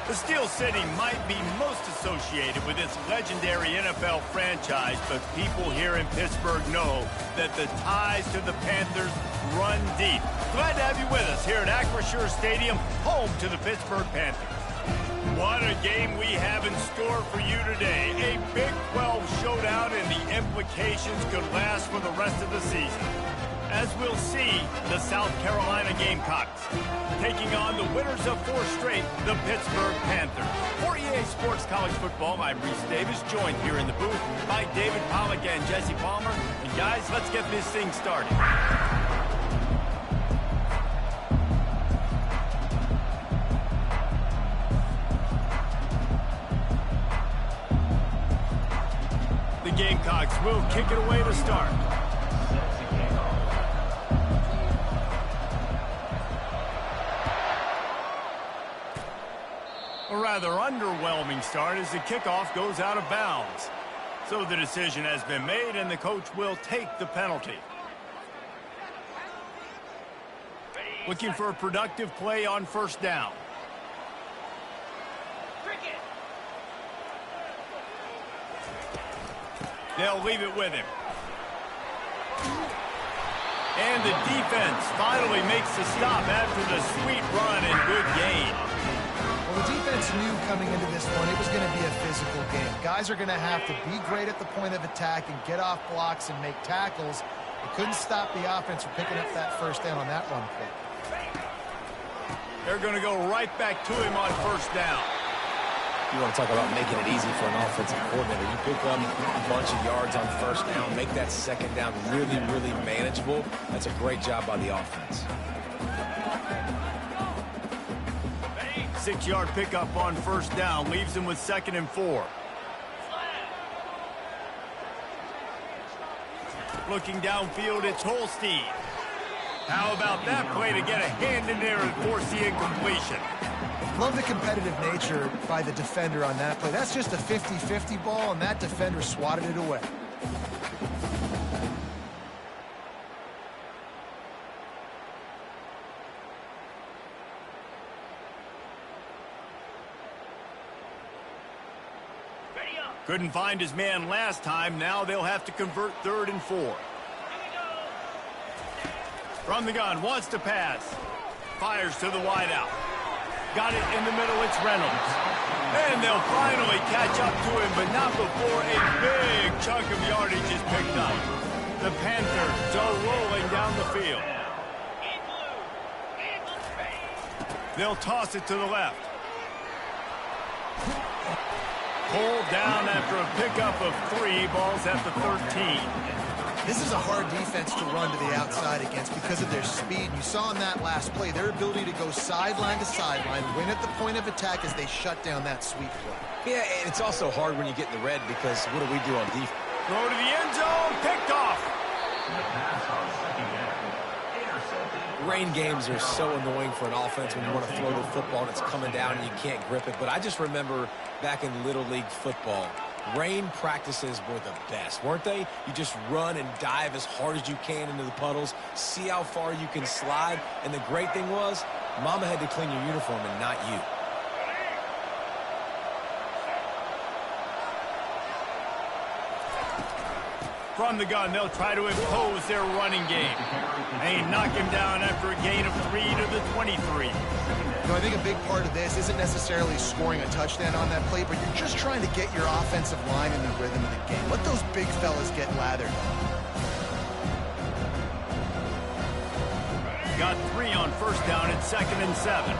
The Steel City might be most associated with this legendary NFL franchise, but people here in Pittsburgh know that the ties to the Panthers run deep. Glad to have you with us here at Acrisure Stadium, home to the Pittsburgh Panthers. What a game we have in store for you today. A Big 12 showdown, and the implications could last for the rest of the season. As we'll see, the South Carolina Gamecocks taking on the winners of 4 straight, the Pittsburgh Panthers. For EA Sports College Football, I'm Reese Davis, joined here in the booth by David Pollack and Jesse Palmer. And guys, let's get this thing started. The Gamecocks will kick it away to start. A rather underwhelming start as the kickoff goes out of bounds. So the decision has been made, and the coach will take the penalty. Looking for a productive play on first down. They'll leave it with him. And the defense finally makes the stop after the sweet run and good gain. Well, the defense knew coming into this one it was going to be a physical game. Guys are going to have to be great at the point of attack and get off blocks and make tackles. They couldn't stop the offense from picking up that first down on that run play. They're going to go right back to him on first down. You want to talk about making it easy for an offensive coordinator. You pick up a bunch of yards on first down, make that second down really, really manageable. That's a great job by the offense. 6-yard pickup on first down leaves him with 2nd and 4. Looking downfield, it's Holstein. How about that play to get a hand in there and force the incompletion? Love the competitive nature by the defender on that play. That's just a 50-50 ball, and that defender swatted it away. Couldn't find his man last time. Now they'll have to convert 3rd and 4. From the gun, wants to pass. Fires to the wideout. Got it in the middle, it's Reynolds. And they'll finally catch up to him, but not before a big chunk of yardage is picked up. The Panthers are rolling down the field. They'll toss it to the left. Pulled down after a pickup of 3, balls at the 13. This is a hard defense to run to the outside against because of their speed. You saw in that last play their ability to go sideline to sideline, win at the point of attack as they shut down that sweep play. Yeah, and it's also hard when you get in the red because what do we do on defense? Throw to the end zone, picked off. Rain games are so annoying for an offense when you want to throw the football and it's coming down and you can't grip it. But I just remember back in Little League football, rain practices were the best, weren't they? You just run and dive as hard as you can into the puddles, see how far you can slide. And the great thing was, Mama had to clean your uniform and not you. From the gun, they'll try to impose their running game. They knock him down after a gain of 3 to the 23. You know, I think a big part of this isn't necessarily scoring a touchdown on that play, but you're just trying to get your offensive line in the rhythm of the game. Let those big fellas get lathered. Got 3 on first down and 2nd and 7.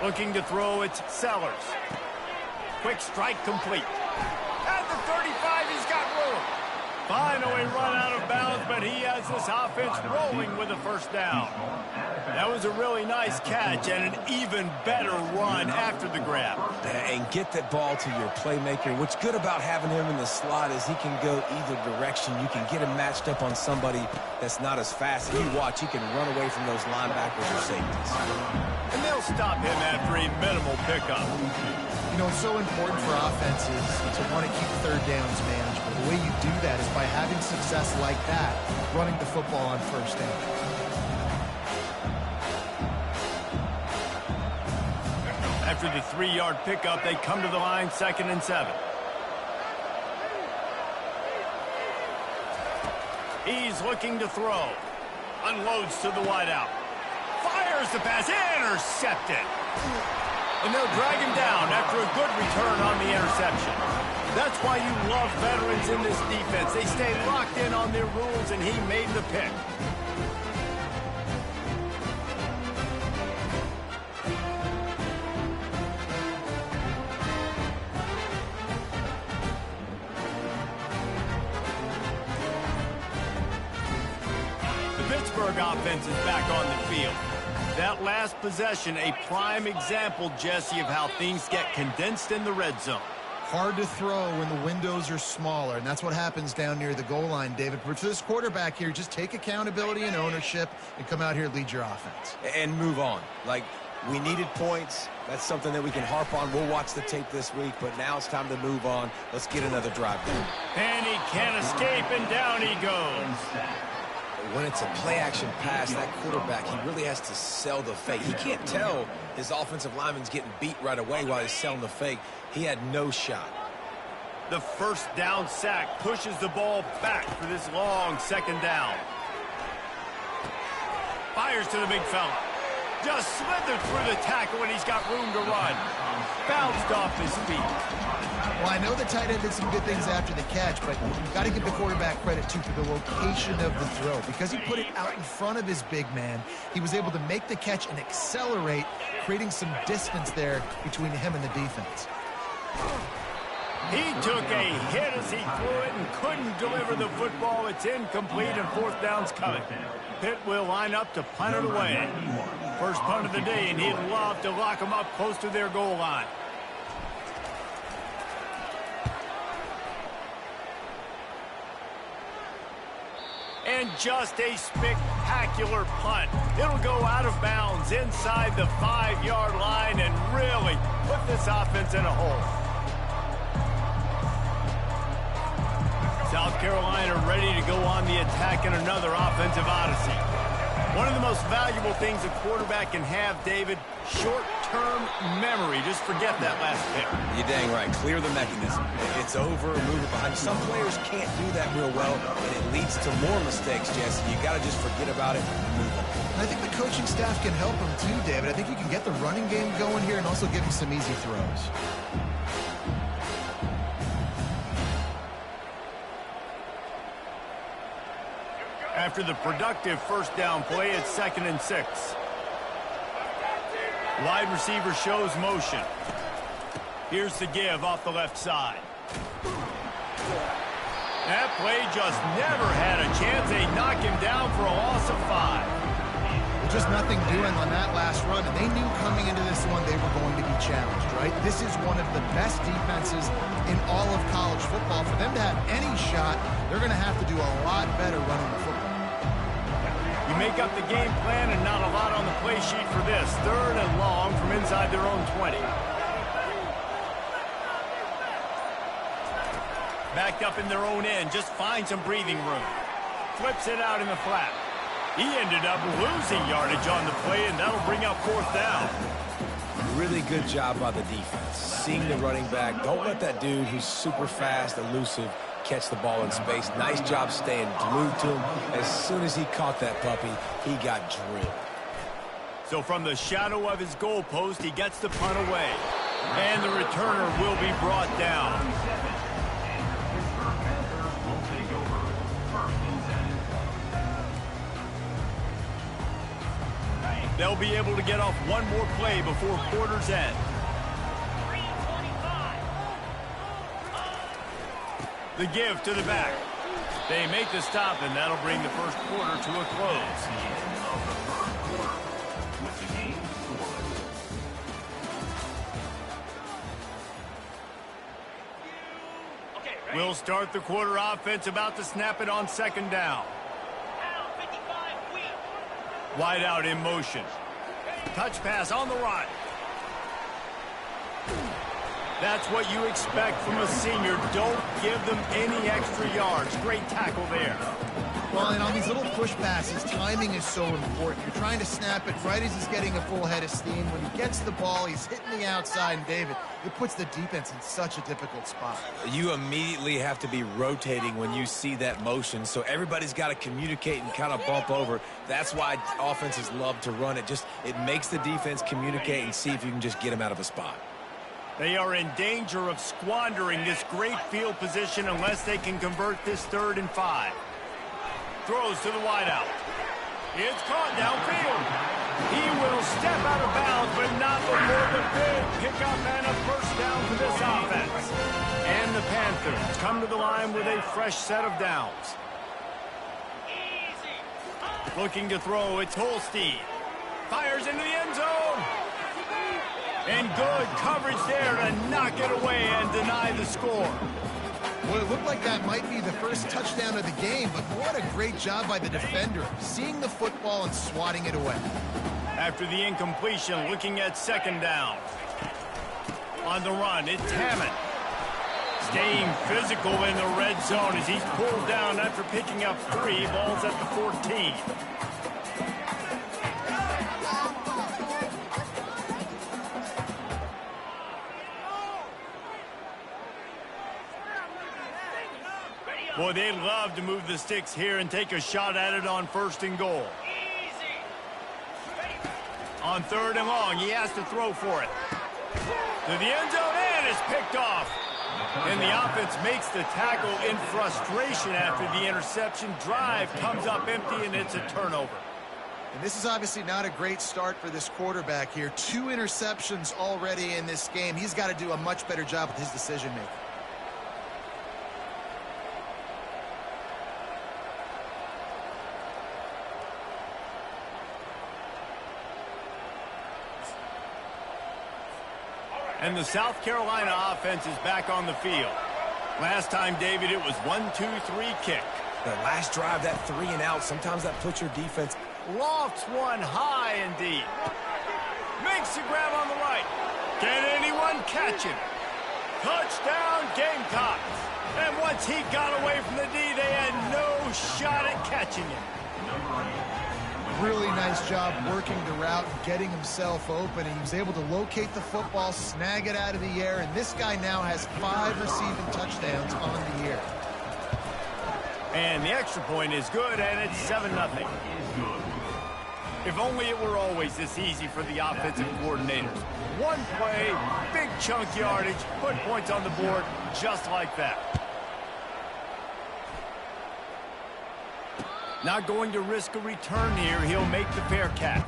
Looking to throw, it's Sellers. Quick strike complete. At the 35, he's got room. Finally run out of bounds, but he has this offense rolling with a first down. That was a really nice catch and an even better run after the grab. And get that ball to your playmaker. What's good about having him in the slot is he can go either direction. You can get him matched up on somebody that's not as fast. If you watch, he can run away from those linebackers or safeties. And they'll stop him after a minimal pickup. You know, it's so important for offenses to want to keep third downs manageable. The way you do that is by having success like that, running the football on first down. After the 3-yard pickup, they come to the line, 2nd and 7. He's looking to throw. Unloads to the wideout. Fires the pass. Intercepted. And they'll drag him down after a good return on the interception. That's why you love veterans in this defense. They stay locked in on their rules, and he made the pick. Pittsburgh offense is back on the field. That last possession, a prime example, Jesse, of how things get condensed in the red zone. Hard to throw when the windows are smaller, and that's what happens down near the goal line, David. But for this quarterback here, just take accountability and ownership and come out here and lead your offense. And move on. Like, we needed points. That's something that we can harp on. We'll watch the tape this week, but now it's time to move on. Let's get another drive down. And he can't escape, and down he goes. When it's a play-action pass, that quarterback, he really has to sell the fake. He can't tell his offensive lineman's getting beat right away while he's selling the fake. He had no shot. The first down sack pushes the ball back for this long 2nd down. Fires to the big fella. Just slithered through the tackle, and he's got room to run. Bounced off his feet. Well, I know the tight end did some good things after the catch, but you've got to give the quarterback credit, too, for the location of the throw. Because he put it out in front of his big man, he was able to make the catch and accelerate, creating some distance there between him and the defense. He took a hit as he threw it and couldn't deliver the football. It's incomplete, and 4th down's coming. Pitt will line up to punt it away. First punt of the day, and he'd love to lock them up close to their goal line. And just a spectacular punt. It'll go out of bounds inside the 5-yard line and really put this offense in a hole. South Carolina ready to go on the attack in another offensive odyssey. One of the most valuable things a quarterback can have, David, short-term memory. Just forget that last pick. You're dang right. Clear the mechanism. It's over, move it behind. Some players can't do that real well, and it leads to more mistakes, Jesse. You got to just forget about it and move on. And I think the coaching staff can help him too, David. I think you can get the running game going here and also give him some easy throws. After the productive first down play, it's 2nd and 6. Wide receiver shows motion. Here's the give off the left side. That play just never had a chance. They knock him down for a loss of 5. Just nothing doing on that last run, and they knew coming into this one they were going to be challenged, right? This is one of the best defenses in all of college football. For them to have any shot, they're going to have to do a lot better running the football. You make up the game plan and not a lot on the play sheet for this. 3rd and long from inside their own 20. Backed up in their own end, just find some breathing room. Flips it out in the flat. He ended up losing yardage on the play, and that'll bring up 4th down. Really good job by the defense. Seeing the running back. Don't let that dude who's super fast, elusive, catch the ball in space. Nice job staying glued to him. As soon as he caught that puppy, he got drilled. So from the shadow of his goalpost, he gets the punt away. And the returner will be brought down. They'll be able to get off one more play before quarter's end. The give to the back. They make the stop, and that'll bring the first quarter to a close. We'll start the quarter offense, about to snap it on 2nd down. Wide out in motion. Touch pass on the run. That's what you expect from a senior. Don't give them any extra yards. Great tackle there. Well, and on these little push passes, timing is so important. You're trying to snap it right as he's getting a full head of steam. When he gets the ball, he's hitting the outside, and David, it puts the defense in such a difficult spot. You immediately have to be rotating when you see that motion, so everybody's got to communicate and kind of bump over. That's why offenses love to run it. It makes the defense communicate and see if you can just get them out of a spot. They are in danger of squandering this great field position unless they can convert this 3rd and 5. Throws to the wideout. It's caught downfield. He will step out of bounds, but not before the big pickup and a first down for this offense. And the Panthers come to the line with a fresh set of downs. Looking to throw, it's Holstein. Fires into the end zone. And good coverage there to knock it away and deny the score. Well, it looked like that might be the first touchdown of the game, but what a great job by the defender, seeing the football and swatting it away. After the incompletion, looking at 2nd down. On the run, it's Hammond. Staying physical in the red zone as he's pulled down after picking up 3. Ball's at the 14. Boy, they'd love to move the sticks here and take a shot at it on 1st and goal. On 3rd and long, he has to throw for it. To the end zone, and it's picked off. And the offense makes the tackle in frustration after the interception. Drive comes up empty, and it's a turnover. And this is obviously not a great start for this quarterback here. 2 interceptions already in this game. He's got to do a much better job with his decision-making. And the South Carolina offense is back on the field. Last time, David, it was 1-2-3 kick. The last drive, that 3 and out, sometimes that puts your defense. Lofts one high and deep. Makes the grab on the right. Can anyone catch him? Touchdown, Gamecocks. And once he got away from the D, they had no shot at catching him. Really nice job working the route, getting himself open. He was able to locate the football, snag it out of the air, and this guy now has 5 receiving touchdowns on the year. And the extra point is good, and it's 7-0. If only it were always this easy for the offensive coordinators. One play, big chunk yardage, put points on the board just like that. Not going to risk a return here. He'll make the fair catch.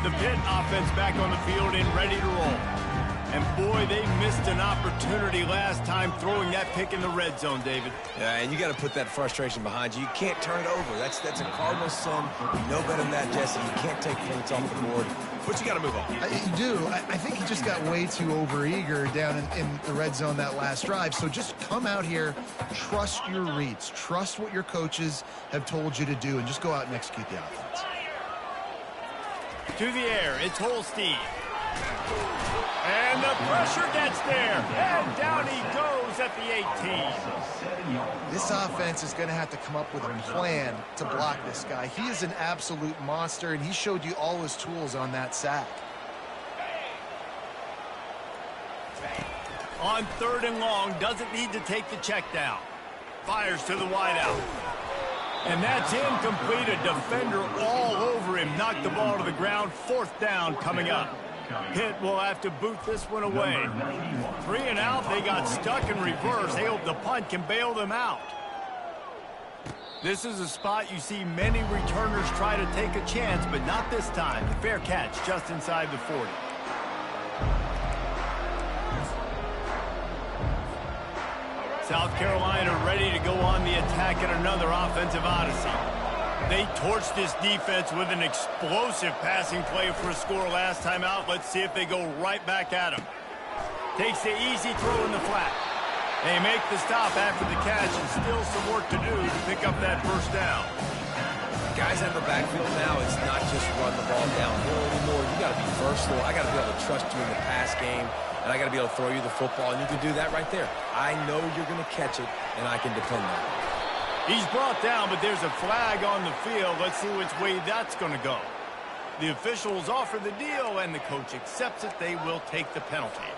The Pitt offense back on the field and ready to roll. And boy, they missed an opportunity last time throwing that pick in the red zone, David. Yeah, and you got to put that frustration behind you. You can't turn it over. That's a cardinal sin. You know better than that, Jesse. You can't take points off the board, but you got to move on. You do. I think he just got way too overeager down in the red zone that last drive. So just come out here, trust your reads, trust what your coaches have told you to do, and just go out and execute the offense. To the air, it's Holstein. And the pressure gets there. And down he goes at the 18. This offense is going to have to come up with a plan to block this guy. He is an absolute monster, and he showed you all his tools on that sack. On 3rd and long, doesn't need to take the check down. Fires to the wideout. And that's incomplete. A defender all over him. Knocked the ball to the ground. 4th down coming up. Pitt will have to boot this one away. 3 and out. They got stuck in reverse. They hope the punt can bail them out. This is a spot you see many returners try to take a chance, but not this time. The fair catch just inside the 40. South Carolina ready to go on the attack in another offensive odyssey. They torched this defense with an explosive passing play for a score last time out. Let's see if they go right back at him. Takes the easy throw in the flat. They make the stop after the catch, and still some work to do to pick up that first down. Guys in the backfield now, it's not just run the ball downhill anymore. You got to be versatile. I got to be able to trust you in the pass game, and I got to be able to throw you the football, and you can do that right there. I know you're going to catch it, and I can depend on it. He's brought down, but there's a flag on the field. Let's see which way that's going to go. The officials offer the deal, and the coach accepts it. They will take the penalty.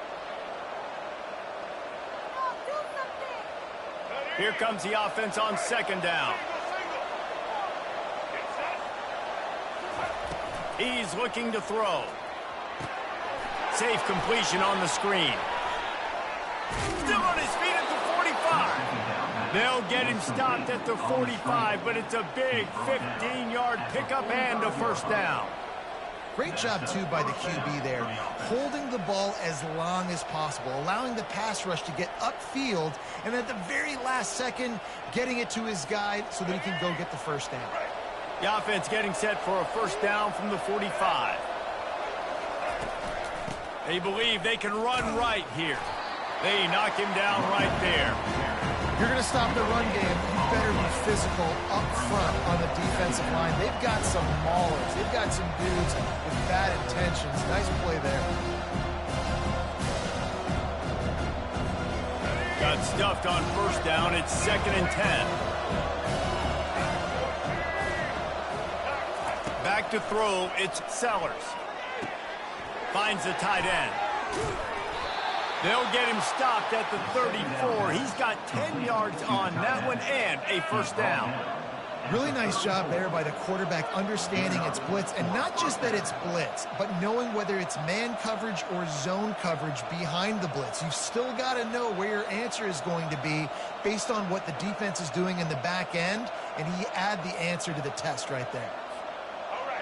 Here comes the offense on second down. He's looking to throw. Safe completion on the screen. Still on his feet at the 45. They'll get him stopped at the 45, but it's a big 15-yard pickup and a first down. Great job, too, by the QB there, holding the ball as long as possible, allowing the pass rush to get upfield, and at the very last second, getting it to his guy so that he can go get the first down. The offense getting set for a first down from the 45. They believe they can run right here. They knock him down right there. You're going to stop the run game, you better be physical up front on the defensive line. They've got some maulers. They've got some dudes with bad intentions. Nice play there. Got stuffed on first down. It's 2nd and 10. Back to throw. It's Sellers. Finds the tight end. They'll get him stopped at the 34. He's got 10 yards on that one and a first down. Really nice job there by the quarterback understanding it's blitz, and not just that it's blitz, but knowing whether it's man coverage or zone coverage behind the blitz. You've still got to know where your answer is going to be based on what the defense is doing in the back end, and he add the answer to the test right there.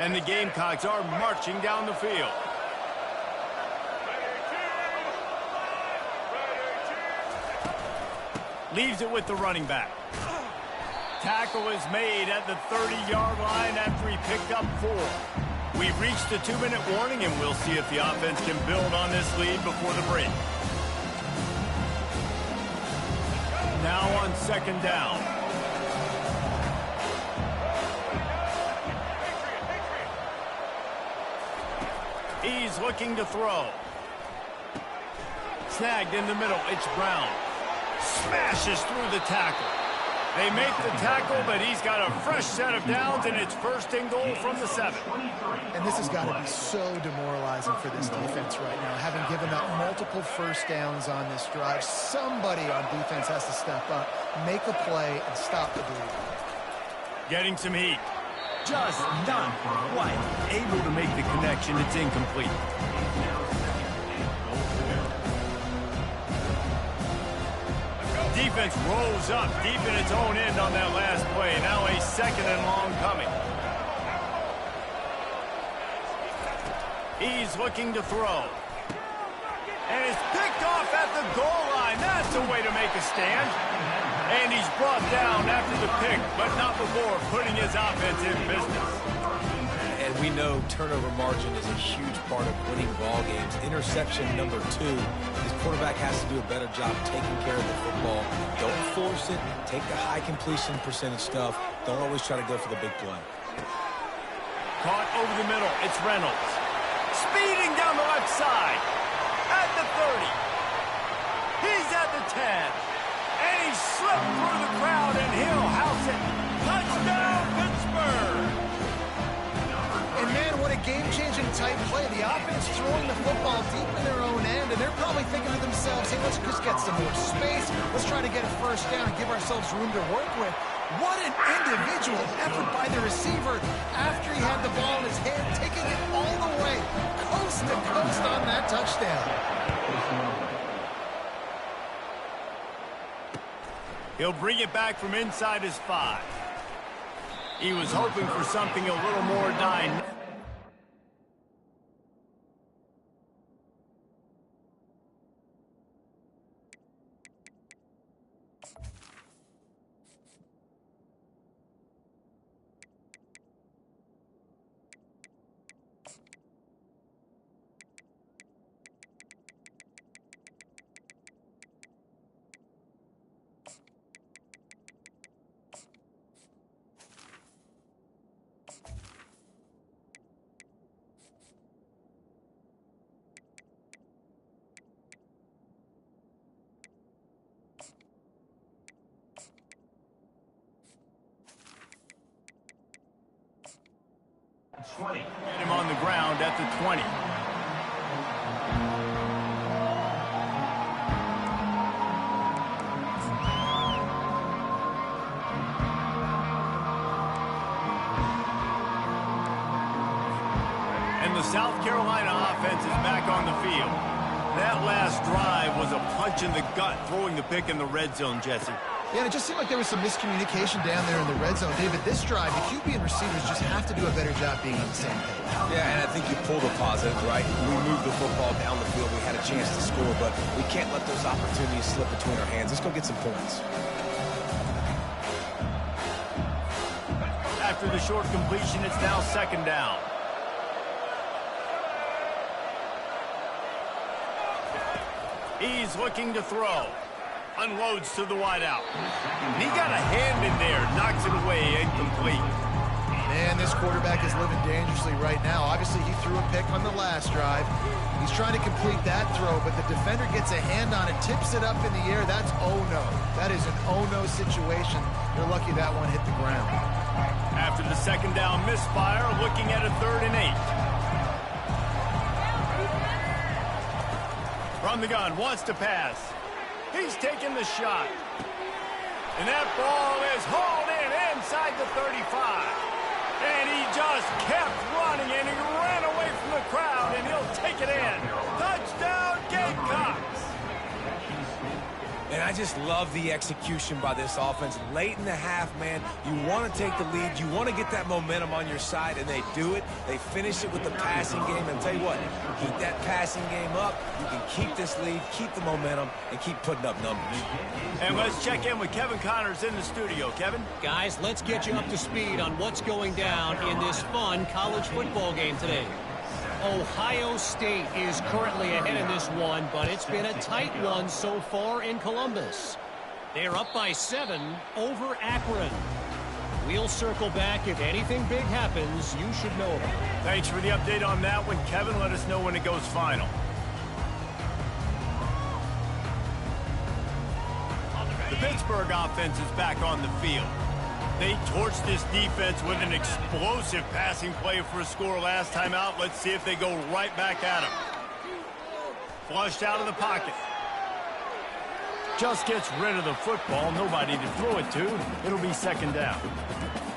And the Gamecocks are marching down the field. Leaves it with the running back. Tackle is made at the 30-yard line after he picked up 4. We've reached the 2-minute warning, and we'll see if the offense can build on this lead before the break. Now on second down. He's looking to throw. Snagged in the middle. It's Brown. Smashes through the tackle. They make the tackle, but he's got a fresh set of downs, and it's 1st and goal from the 7. And this has got to be so demoralizing for this defense right now, having given up multiple first downs on this drive. Somebody on defense has to step up, make a play, and stop the bleed. Getting some heat. Just not quite able to make the connection. It's incomplete. Defense rolls up deep in its own end on that last play. Now a 2nd and long coming. He's looking to throw. And it's picked off at the goal line. That's a way to make a stand. And he's brought down after the pick, but not before putting his offense in business. And we know turnover margin is a huge part of winning ball games. Interception number 2. His quarterback has to do a better job taking care of the football. Don't force it. Take the high completion percentage stuff. Don't always try to go for the big play. Caught over the middle. It's Reynolds. Speeding down the left side. At the 30. He's at the 10. And he slipped through the crowd, and he'll house it. Touchdown, Pittsburgh! And man, what a game-changing type play. The offense throwing the football deep in their own end, and they're probably thinking to themselves, hey, let's just get some more space. Let's try to get a first down and give ourselves room to work with. What an individual effort by the receiver after he had the ball in his hand, taking it all the way, coast to coast on that touchdown. He'll bring it back from inside his 5. He was hoping for something a little more dynamic. Get him on the ground at the 20. And the South Carolina offense is back on the field. That last drive was a punch in the gut, throwing the pick in the red zone, Jesse. Yeah, and it just seemed like there was some miscommunication down there in the red zone. David, this drive, the QB and receivers just have to do a better job being on the same page. Yeah, and I think you pull the positives, right? We moved the football down the field. We had a chance to score, but we can't let those opportunities slip between our hands. Let's go get some points. After the short completion, it's now second down. He's looking to throw. Unloads to the wideout. He got a hand in there, knocks it away, incomplete. Man, this quarterback is living dangerously right now. Obviously, he threw a pick on the last drive. He's trying to complete that throw, but the defender gets a hand on it, tips it up in the air. That's oh-no. That is an oh-no situation. They're lucky that one hit the ground. After the second down misfire, looking at a 3rd and 8. From the gun, wants to pass. He's taking the shot. And that ball is hauled in inside the 35. And he just kept running, and he ran away from the crowd, and he'll take it in. Touchdown, Gamecocks! And I just love the execution by this offense. Late in the half, man, you want to take the lead. You want to get that momentum on your side, and they do it. They finish it with the passing game. And tell you what, keep that passing game up. You can keep this lead, keep the momentum, and keep putting up numbers. And let's check in with Kevin Connors in the studio. Kevin? Guys, let's get you up to speed on what's going down in this fun college football game today. Ohio State is currently ahead in this one, but it's been a tight one so far in Columbus. They're up by 7 over Akron. We'll circle back. If anything big happens, you should know about it. Thanks for the update on that one, Kevin. Let us know when it goes final. The Pittsburgh offense is back on the field. They torched this defense with an explosive passing play for a score last time out. Let's see if they go right back at him. Flushed out of the pocket. Just gets rid of the football. Nobody to throw it to. It'll be second down.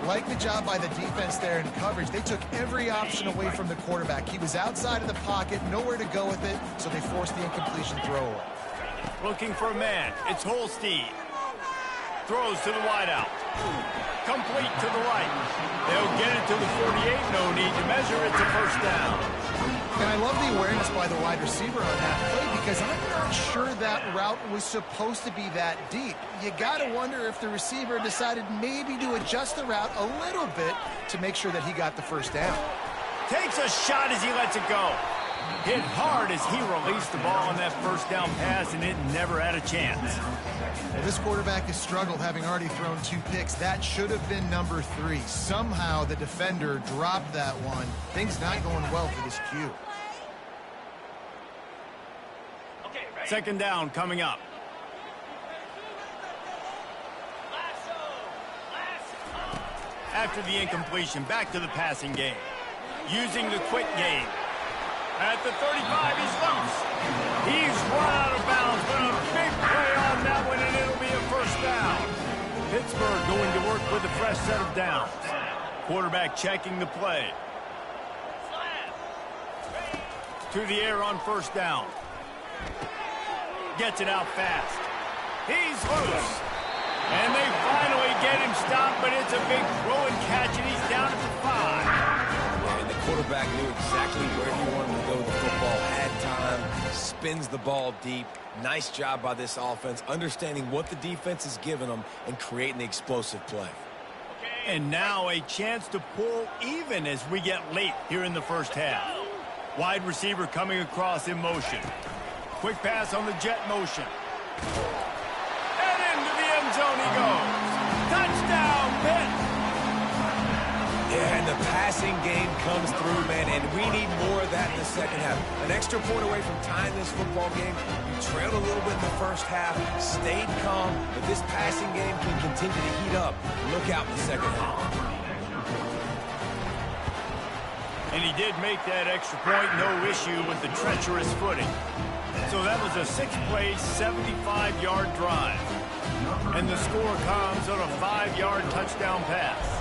Like the job by the defense there in coverage. They took every option away from the quarterback. He was outside of the pocket, nowhere to go with it, so they forced the incompletion throw away. Looking for a man. It's Holstein. Throws to the wideout. Complete to the right. They'll get it to the 48. No need to measure. It's a first down. And I love the awareness by the wide receiver on that play because I'm not sure that route was supposed to be that deep. You got to wonder if the receiver decided maybe to adjust the route a little bit to make sure that he got the first down. Takes a shot as he lets it go. Hit hard as he released the ball on that first down pass, and it never had a chance. Well, this quarterback has struggled, having already thrown 2 picks. That should have been number 3. Somehow the defender dropped that one. Things not going well for this Q. Second down coming up. After the incompletion, back to the passing game. Using the quick game. At the 35, he's loose. He's run out of bounds, but a big play on that one, and it'll be a first down. Pittsburgh going to work with a fresh set of downs. Quarterback checking the play. To the air on first down. Gets it out fast. He's loose. And they finally get him stopped, but it's a big throw and catch, and he's down at the 5. Quarterback knew exactly where he wanted to go with the football, had time, spins the ball deep. Nice job by this offense, understanding what the defense is giving them and creating the explosive play. And now a chance to pull even as we get late here in the first half. Wide receiver coming across in motion. Quick pass on the jet motion. And into the end zone he goes. Touchdown, Pitt! Yeah, and the passing game comes through, man, and we need more of that in the second half. An extra point away from tying this football game. You trailed a little bit in the first half, stayed calm, but this passing game can continue to heat up. Look out in the second half. And he did make that extra point, no issue with the treacherous footing. So that was a 6-play, 75-yard drive. And the score comes on a 5-yard touchdown pass.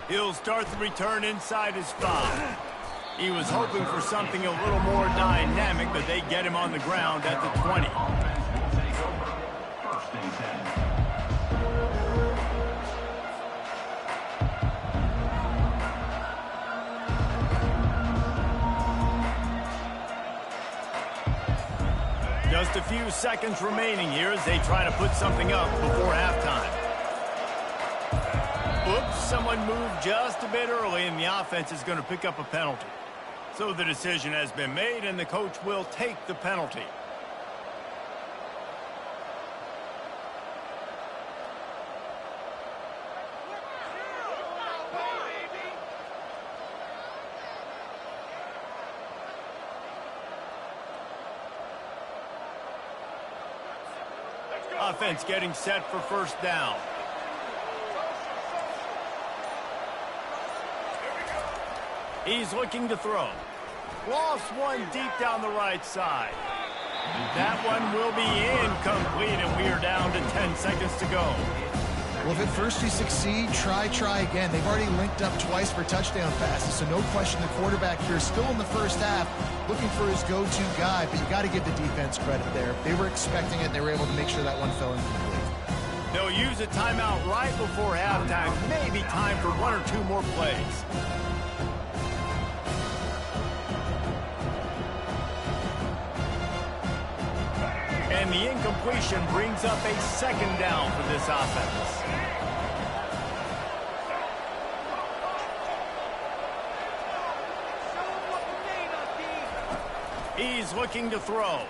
He'll start the return inside his 5. He was hoping for something a little more dynamic, but they get him on the ground at the 20. Just a few seconds remaining here as they try to put something up before halftime. Oops, someone moved just a bit early, and the offense is going to pick up a penalty. So the decision has been made, and the coach will take the penalty. Offense getting set for first down. He's looking to throw. Lost one deep down the right side. That one will be incomplete, and we are down to 10 seconds to go. Well, if at first you succeed, try again. They've already linked up twice for touchdown passes, so no question the quarterback here is still in the first half looking for his go-to guy, but you got to give the defense credit there. They were expecting it. They were able to make sure that one fell incomplete. They'll use a timeout right before halftime. Maybe time for 1 or 2 more plays. And the incompletion brings up a second down for this offense. He's looking to throw.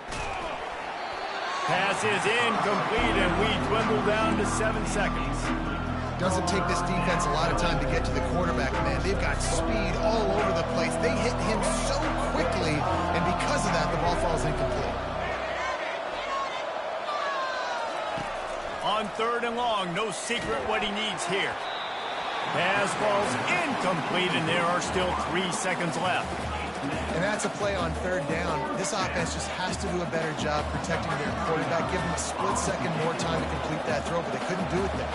Pass is incomplete, and we dwindle down to 7 seconds. Doesn't take this defense a lot of time to get to the quarterback, man. They've got speed all over the place. They hit him so quickly, and because of that, the ball falls incomplete. On 3rd and long, no secret what he needs here. Pass falls incomplete, and there are still 3 seconds left. And that's a play on 3rd down. This offense just has to do a better job protecting their quarterback. Give them a split second more time to complete that throw, but they couldn't do it there.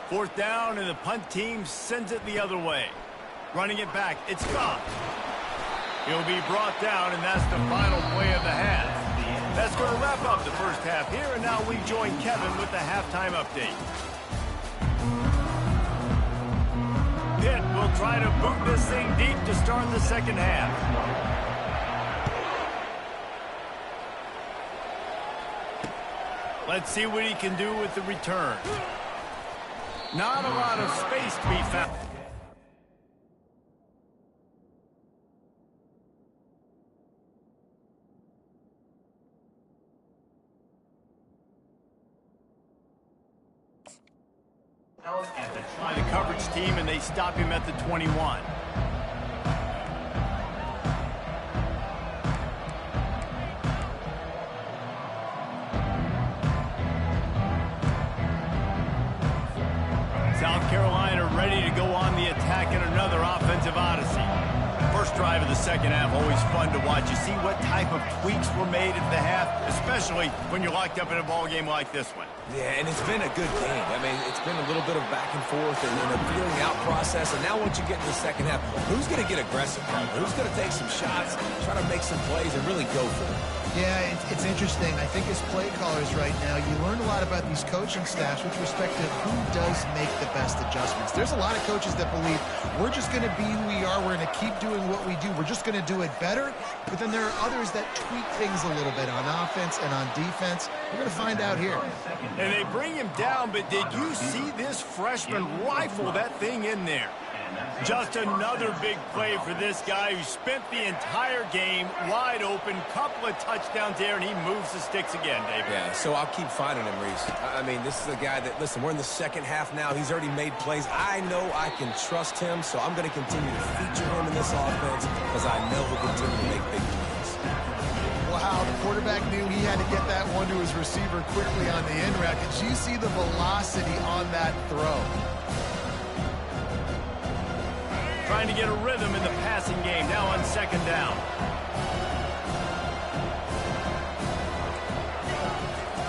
4th down, and the punt team sends it the other way. Running it back, it's Goff. He'll be brought down, and that's the final play of the half. That's going to wrap up the first half here, and now we join Kevin with the halftime update. Pitt will try to boot this thing deep to start the second half. Let's see what he can do with the return. Not a lot of space to be found. By the coverage team, and they stop him at the 21. South Carolina ready to go on the attack in another offensive odyssey. First drive of the second half, always fun to watch. You see what type of tweaks were made at the half, especially when you're locked up in a ball game like this one. Yeah, and it's been a good game. I mean, it's been a little bit of back and forth and a feeling out process. And now once you get to the second half, who's going to get aggressive? Who's going to take some shots, try to make some plays, and really go for it? Yeah, it's interesting. I think as play callers right now, you learn a lot about these coaching staffs with respect to who does make the best adjustments. There's a lot of coaches that believe we're just going to be who we are. We're going to keep doing what we do. We're just going to do it better. But then there are others that tweak things a little bit on offense and on defense. We're going to find out here. And they bring him down, but did you see this freshman rifle that thing in there? Just another big play for this guy who spent the entire game wide open, couple of touchdowns there, and he moves the sticks again, David. Yeah, so I'll keep finding him, Reese. I mean, this is a guy that, listen, we're in the second half now. He's already made plays. I know I can trust him, so I'm going to continue to feature him in this offense because I know he'll continue to make big plays. Wow, the quarterback knew he had to get that one to his receiver quickly on the in route. Did you see the velocity on that throw? Trying to get a rhythm in the passing game now on second down.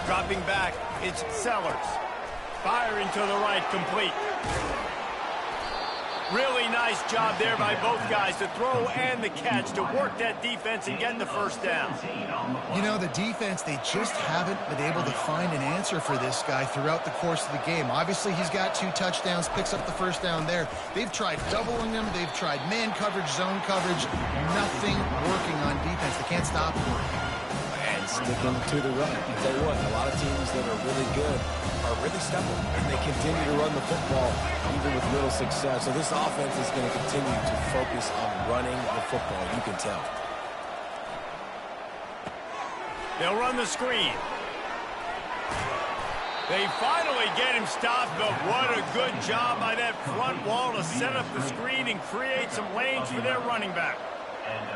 Dropping back, it's Sellers. Firing to the right, complete. Really nice job there by both guys to throw and the catch to work that defense and get the first down. You know, the defense, they just haven't been able to find an answer for this guy throughout the course of the game. Obviously, he's got 2 touchdowns, picks up the first down there. They've tried doubling him. They've tried man coverage, zone coverage. Nothing working on defense. They can't stop him. And sticking to the run. I tell you what, a lot of teams that are really good are really stubborn, and they continue to run the football even with little success. So this offense is going to continue to focus on running the football. You can tell. They'll run the screen. They finally get him stopped, but what a good job by that front wall to set up the screen and create some lanes for their running back.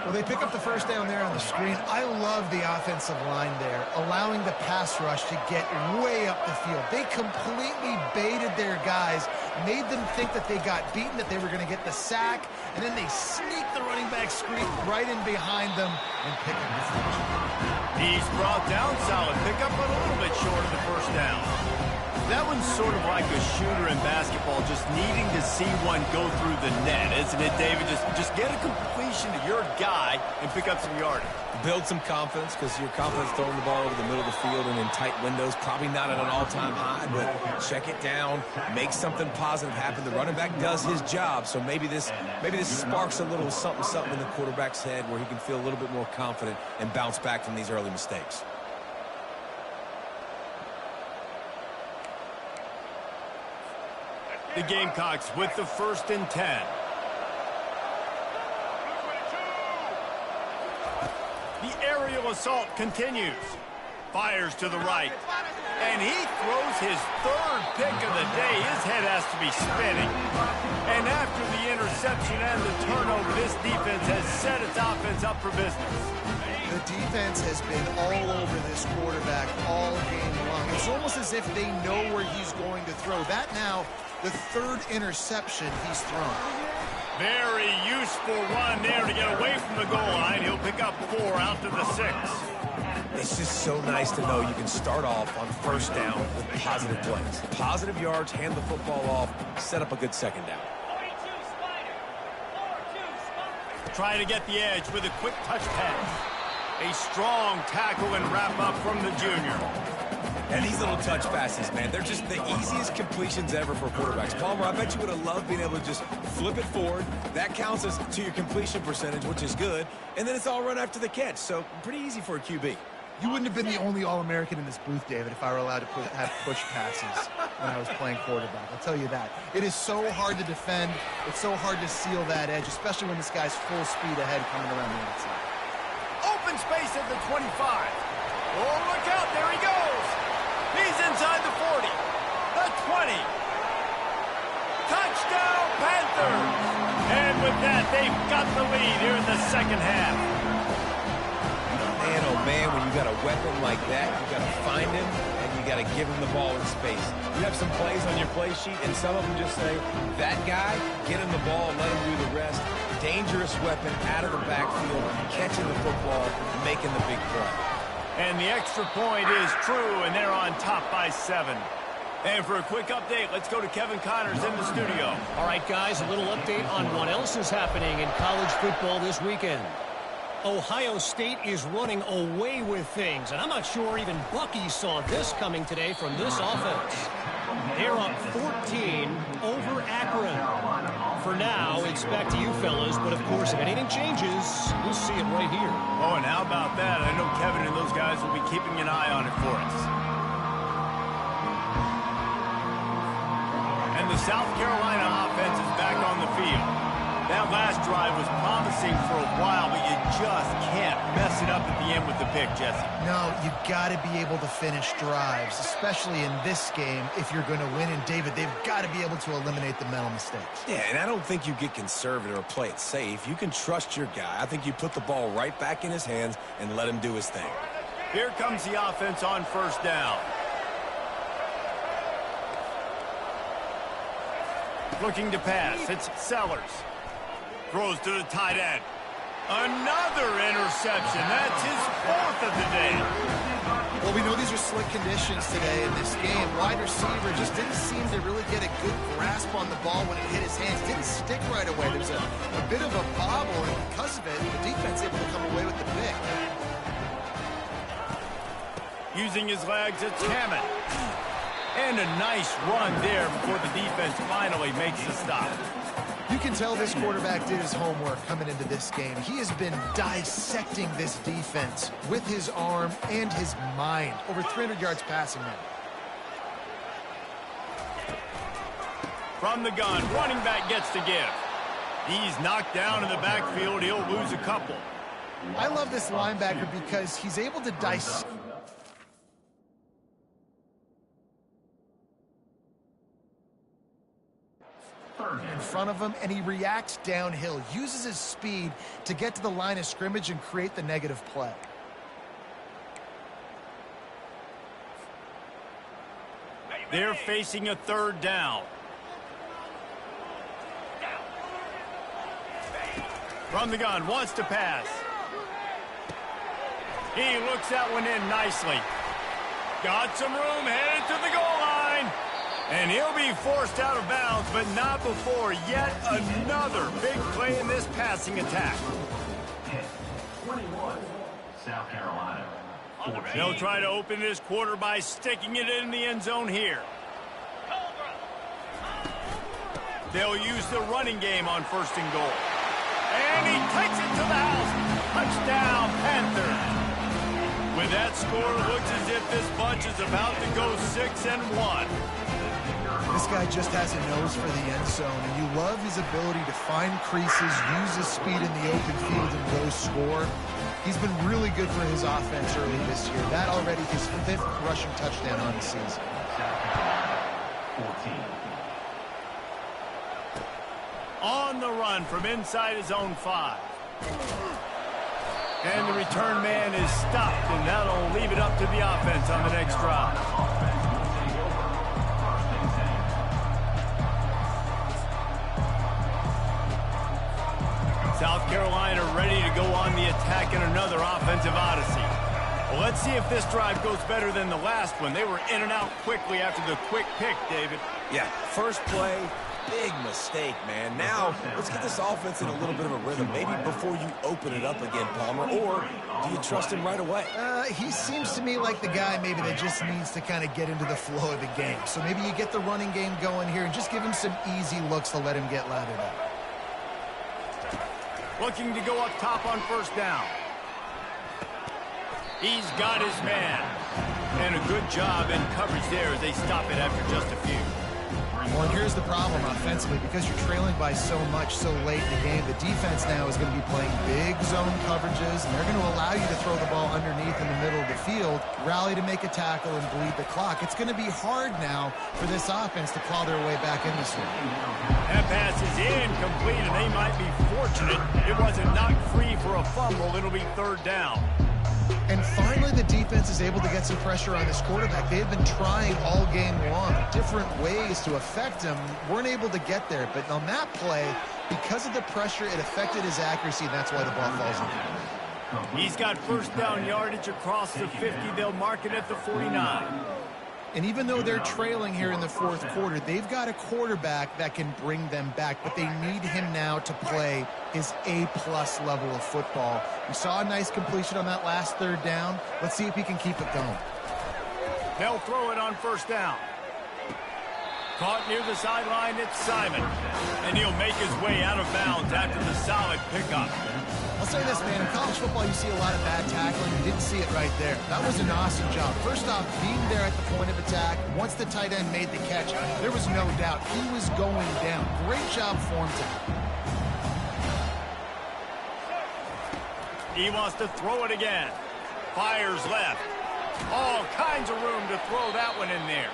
Well, they pick up the first down there on the screen. I love the offensive line there, allowing the pass rush to get way up the field. They completely baited their guys, made them think that they got beaten, that they were going to get the sack, and then they sneak the running back screen right in behind them and pick up the first. He's brought down, solid pickup, but a little bit short of the first down. That one's sort of like a shooter in basketball, just needing to see one go through the net, isn't it, David? Just get a completion to your guy and pick up some yardage. Build some confidence, because your confidence throwing the ball over the middle of the field and in tight windows, probably not at an all-time high, but check it down, make something positive happen. The running back does his job, so maybe this sparks a little something in the quarterback's head where he can feel a little bit more confident and bounce back from these early mistakes. The Gamecocks with the 1st and 10. The aerial assault continues. Fires to the right. And he throws his 3rd pick of the day. His head has to be spinning. And after the interception and the turnover, this defense has set its offense up for business. The defense has been all over this quarterback all game long. It's almost as if they know where he's going to throw. That now, the 3rd interception he's thrown. Very useful run there to get away from the goal line. He'll pick up 4 out to the 6. It's just so nice to know you can start off on first down with positive plays. Positive yards, hand the football off, set up a good second down. Trying to get the edge with a quick touch pass. A strong tackle and wrap up from the junior. And these little touch passes, man, they're just the easiest completions ever for quarterbacks. Palmer, I bet you would have loved being able to just flip it forward. That counts as to your completion percentage, which is good. And then it's all run after the catch. So pretty easy for a QB. You wouldn't have been the only All-American in this booth, David, if I were allowed to have push passes when I was playing quarterback. I'll tell you that. It is so hard to defend. It's so hard to seal that edge, especially when this guy's full speed ahead coming around the outside. Open space at the 25. Oh, look out. There he goes. He's inside the 40. The 20. Touchdown, Panthers. And with that, they've got the lead here in the second half. Man, oh man, when you got a weapon like that, you got to find him and you got to give him the ball in space. You have some plays on your play sheet, and some of them just say, that guy, get him the ball, let him do the rest. Dangerous weapon out of the backfield, catching the football, making the big play. And the extra point is true, and they're on top by 7. And for a quick update, let's go to Kevin Connors in the studio. All right, guys, a little update on what else is happening in college football this weekend. Ohio State is running away with things, and I'm not sure even Bucky saw this coming today from this offense. They're up 14 over Akron. For now, it's back to you fellas, but of course, if anything changes, we'll see it right here. Oh, and how about that? I know Kevin and those guys will be keeping an eye on it for us. And the South Carolina offense is back on the field. That last drive was promising for a while, but you just can't mess it up at the end with the pick, Jesse. No, you got to be able to finish drives, especially in this game if you're going to win. And, David, they've got to be able to eliminate the mental mistakes. Yeah, and I don't think you get conservative or play it safe. You can trust your guy. I think you put the ball right back in his hands and let him do his thing. Here comes the offense on first down. Looking to pass. It's Sellers. Throws to the tight end. Another interception. That's his 4th of the day. Well, we know these are slick conditions today in this game. Wide receiver just didn't seem to really get a good grasp on the ball when it hit his hands. Didn't stick right away. There was a bit of a bobble, and because of it, the defense able to come away with the pick. Using his legs, it's Hammond. And a nice run there before the defense finally makes the stop. You can tell this quarterback did his homework coming into this game. He has been dissecting this defense with his arm and his mind. Over 300 yards passing now. From the gun, running back gets to give. He's knocked down in the backfield. He'll lose a couple. I love this linebacker because he's able to dissect in front of him, and he reacts downhill, uses his speed to get to the line of scrimmage and create the negative play. They're facing a 3rd down. From the gun, wants to pass. He looks that one in nicely. Got some room, headed to the goal line. And he'll be forced out of bounds, but not before yet another big play in this passing attack. 21, South Carolina. They'll try to open this quarter by sticking it in the end zone here. They'll use the running game on 1st and goal. And he takes it to the house. Touchdown, Panthers. With that score, it looks as if this bunch is about to go 6-1. This guy just has a nose for the end zone, and you love his ability to find creases, use his speed in the open field, and go score. He's been really good for his offense early this year. That already his 5th rushing touchdown on the season. 14. On the run from inside his own 5. And the return man is stopped, and that'll leave it up to the offense on the next drive. South Carolina ready to go on the attack in another offensive odyssey. Well, let's see if this drive goes better than the last one. They were in and out quickly after the quick pick, David. Yeah, first play, big mistake, man. Now, let's get this offense in a little bit of a rhythm. Maybe before you open it up again, Palmer, or do you trust him right away? He seems to me like the guy maybe that just needs to kind of get into the flow of the game. So maybe you get the running game going here and just give him some easy looks to let him get lathered up. Looking to go up top on 1st down. He's got his man. And a good job in coverage there as they stop it after just a few. Well, and here's the problem offensively. Because you're trailing by so much so late in the game, the defense now is going to be playing big zone coverages, and they're going to allow you to throw the ball underneath in the middle of the field, rally to make a tackle, and bleed the clock. It's going to be hard now for this offense to claw their way back in this one. That pass is incomplete, and they might be fortunate it wasn't knocked free for a fumble. It'll be 3rd down. And finally, the defense is able to get some pressure on this quarterback. They've been trying all game long different ways to affect him. Weren't able to get there. But on that play, because of the pressure, it affected his accuracy, and that's why the ball falls in. He's got 1st down yardage across the 50. They'll mark it at the 49. And even though they're trailing here in the 4th quarter, they've got a quarterback that can bring them back, but they need him now to play his A-plus level of football. We saw a nice completion on that last 3rd down. Let's see if he can keep it going. They'll throw it on 1st down. Caught near the sideline, it's Simon. And he'll make his way out of bounds after the solid pickup. I'll say this, man, in college football you see a lot of bad tackling. You didn't see it right there. That was an awesome job. First off, being there at the point of attack, once the tight end made the catch, there was no doubt he was going down. Great job for him tonight. He wants to throw it again. Fires left. All kinds of room to throw that one in there.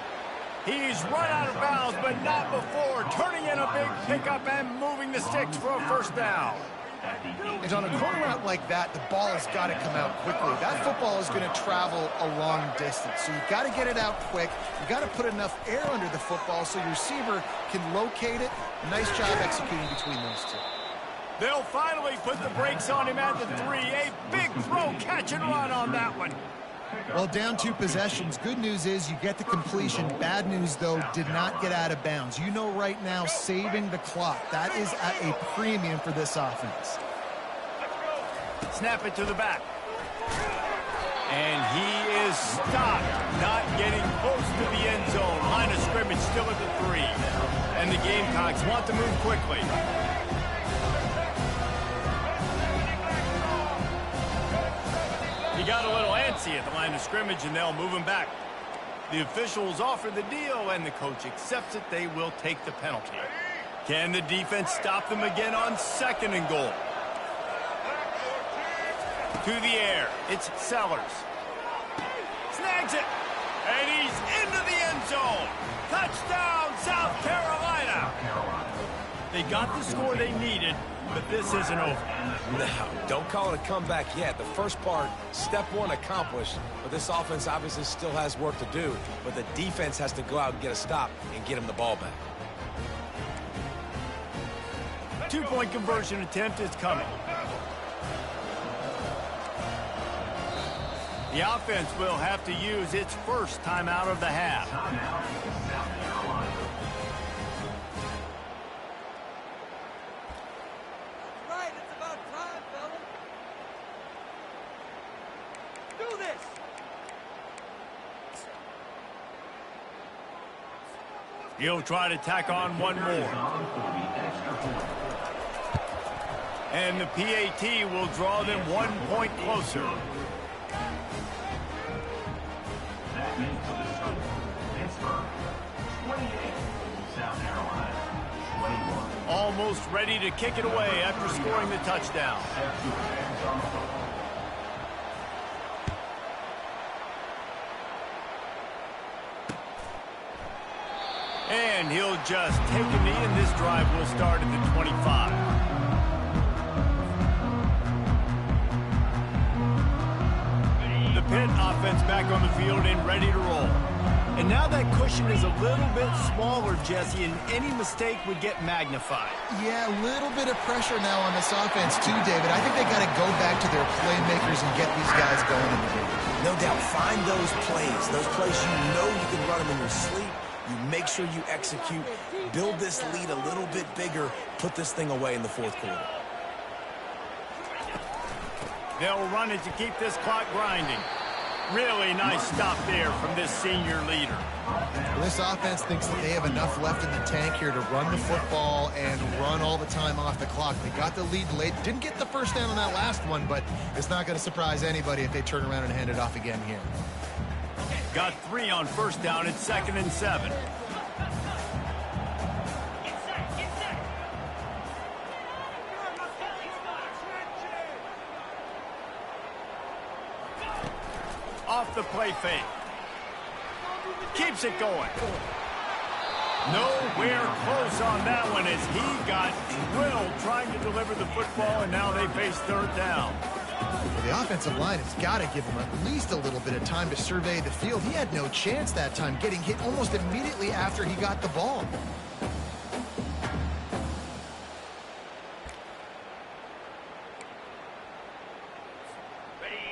He's run out of bounds, but not before turning in a big pickup and moving the sticks for a 1st down. And on a corner route like that, the ball has got to come out quickly. That football is going to travel a long distance. So you've got to get it out quick. You've got to put enough air under the football so your receiver can locate it. Nice job executing between those two. They'll finally put the brakes on him at the 3. A big throw, catch and run on that one. Well, down 2 possessions. Good news is you get the completion. Bad news, though, did not get out of bounds. You know right now, saving the clock. That is at a premium for this offense. Snap it to the back. And he is stopped, not getting close to the end zone. Line of scrimmage still at the 3. And the Gamecocks want to move quickly. He got a little antsy at the line of scrimmage, and they'll move him back. The officials offer the deal, and the coach accepts it. They will take the penalty. Can the defense stop them again on 2nd and goal? To the air. It's Sellers. Snags it. And he's into the end zone. Touchdown, South Carolina. They got the score they needed, but this isn't over. No, don't call it a comeback yet. The first part, step 1 accomplished, but this offense obviously still has work to do, but the defense has to go out and get a stop and get him the ball back. 2-point conversion attempt is coming. The offense will have to use its first timeout of the half. Right, it's about time, fella. Do this. He'll try to tack on one more. And the PAT will draw them 1 point closer. That means Pittsburgh, 28, South Carolina, 21. Almost ready to kick it away after scoring the touchdown. And he'll just take a knee, and this drive will start at the 25. The Pitt offense back on the field and ready to roll. And now that cushion is a little bit smaller, Jesse, and any mistake would get magnified. Yeah, a little bit of pressure now on this offense too, David. I think they got to go back to their playmakers and get these guys going in the game. No doubt, find those plays you know you can run them in your sleep. You make sure you execute, build this lead a little bit bigger, put this thing away in the 4th quarter. They'll run it to keep this clock grinding. Really nice stop there from this senior leader. This offense thinks that they have enough left in the tank here to run the football and run all the time off the clock. They got the lead late. Didn't get the first down on that last one, but it's not going to surprise anybody if they turn around and hand it off again here. Got 3 on first down. It's 2nd and 7. Off the play fake. Keeps it going. Nowhere close on that one as he got drilled trying to deliver the football, and now they face 3rd down. Well, the offensive line has got to give him at least a little bit of time to survey the field. He had no chance that time, getting hit almost immediately after he got the ball.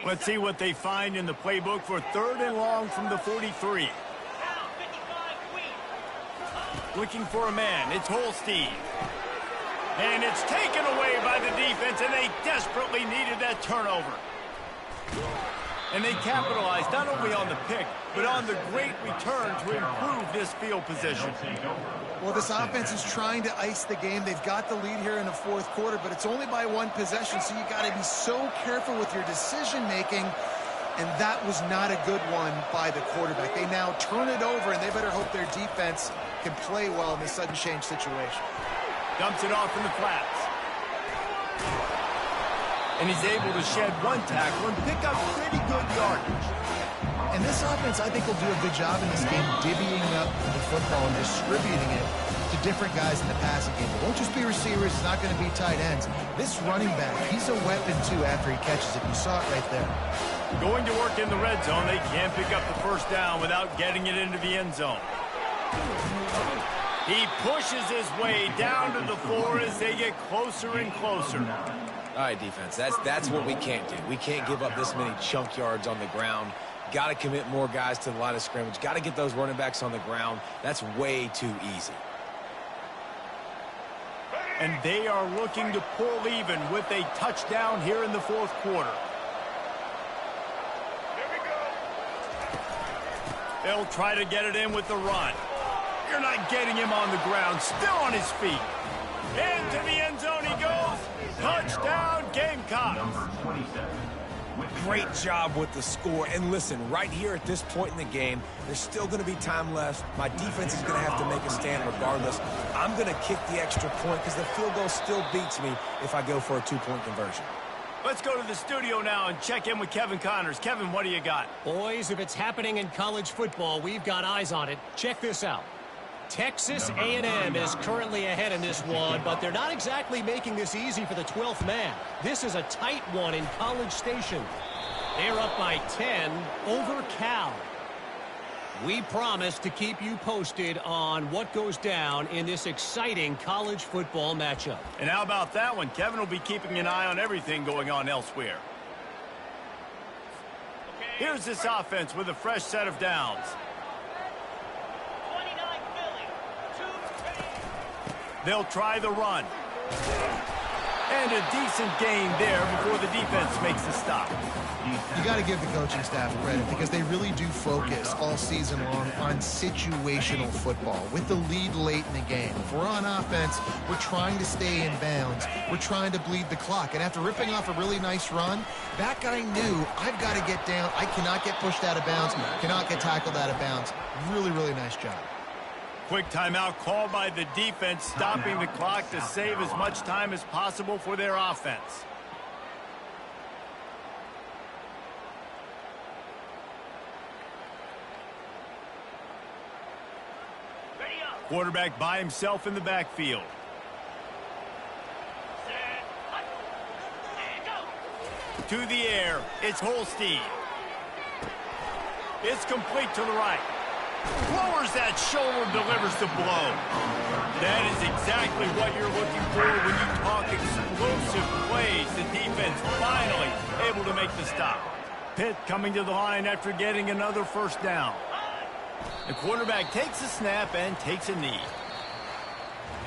Let's see what they find in the playbook for 3rd and long from the 43. Looking for a man. It's Holstein. And it's taken away by the defense, and they desperately needed that turnover. And they capitalized not only on the pick, but on the great return to improve this field position. Well, this offense is trying to ice the game. They've got the lead here in the 4th quarter, but it's only by 1 possession, so you got to be so careful with your decision-making, and that was not a good one by the quarterback. They now turn it over, and they better hope their defense can play well in this sudden change situation. Dumps it off in the flats. And he's able to shed 1 tackle and pick up pretty good yardage. And this offense, I think, will do a good job in this game divvying up the football and distributing it to different guys in the passing game. It won't just be receivers. It's not going to be tight ends. This running back, he's a weapon, too, after he catches it. You saw it right there. Going to work in the red zone. They can't pick up the first down without getting it into the end zone. He pushes his way down to the floor as they get closer and closer. All right, defense, that's what we can't do. We can't give up this many chunk yards on the ground. Got to commit more guys to the line of scrimmage. Got to get those running backs on the ground. That's way too easy. And they are looking to pull even with a touchdown here in the fourth quarter. They'll try to get it in with the run. You're not getting him on the ground. Still on his feet. Into the end zone he goes. Touchdown, Gamecocks. Number 27. Great job with the score. And listen, right here at this point in the game, there's still going to be time left. My defense is going to have to make a stand regardless. I'm going to kick the extra point because the field goal still beats me if I go for a two-point conversion. Let's go to the studio now and check in with Kevin Connors. Kevin, what do you got? Boys, if it's happening in college football, we've got eyes on it. Check this out. Texas A&M is currently ahead in this one, but they're not exactly making this easy for the 12th man. This is a tight one in College Station. They're up by 10 over Cal. We promise to keep you posted on what goes down in this exciting college football matchup. And how about that one? Kevin will be keeping an eye on everything going on elsewhere. Here's this offense with a fresh set of downs. They'll try the run. And a decent gain there before the defense makes the stop. You got to give the coaching staff credit because they really do focus all season long on situational football with the lead late in the game. If we're on offense, we're trying to stay in bounds. We're trying to bleed the clock. And after ripping off a really nice run, that guy knew, I've got to get down. I cannot get pushed out of bounds, cannot get tackled out of bounds. Really, really nice job. Quick timeout called by the defense, stopping the clock to save as much time as possible for their offense. Quarterback by himself in the backfield. To the air, it's Holstein. It's complete to the right. Lowers that shoulder, delivers the blow. That is exactly what you're looking for when you talk explosive plays. The defense finally able to make the stop. Pitt coming to the line after getting another first down. The quarterback takes a snap and takes a knee.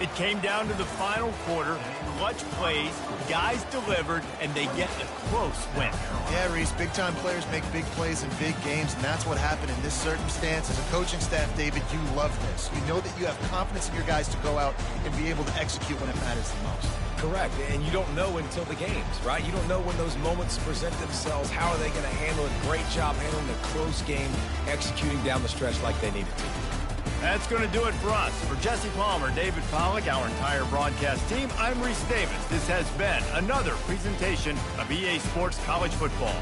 It came down to the final quarter. Clutch plays, guys delivered, and they get a close win. Yeah, Reese, big-time players make big plays in big games, and that's what happened in this circumstance. As a coaching staff, David, you love this. You know that you have confidence in your guys to go out and be able to execute when it matters the most. Correct, and you don't know until the games, right? You don't know when those moments present themselves. How are they going to handle it? Great job handling a close game, executing down the stretch like they needed to. That's going to do it for us. For Jesse Palmer, David Pollack, our entire broadcast team, I'm Reese Davis. This has been another presentation of EA Sports College Football.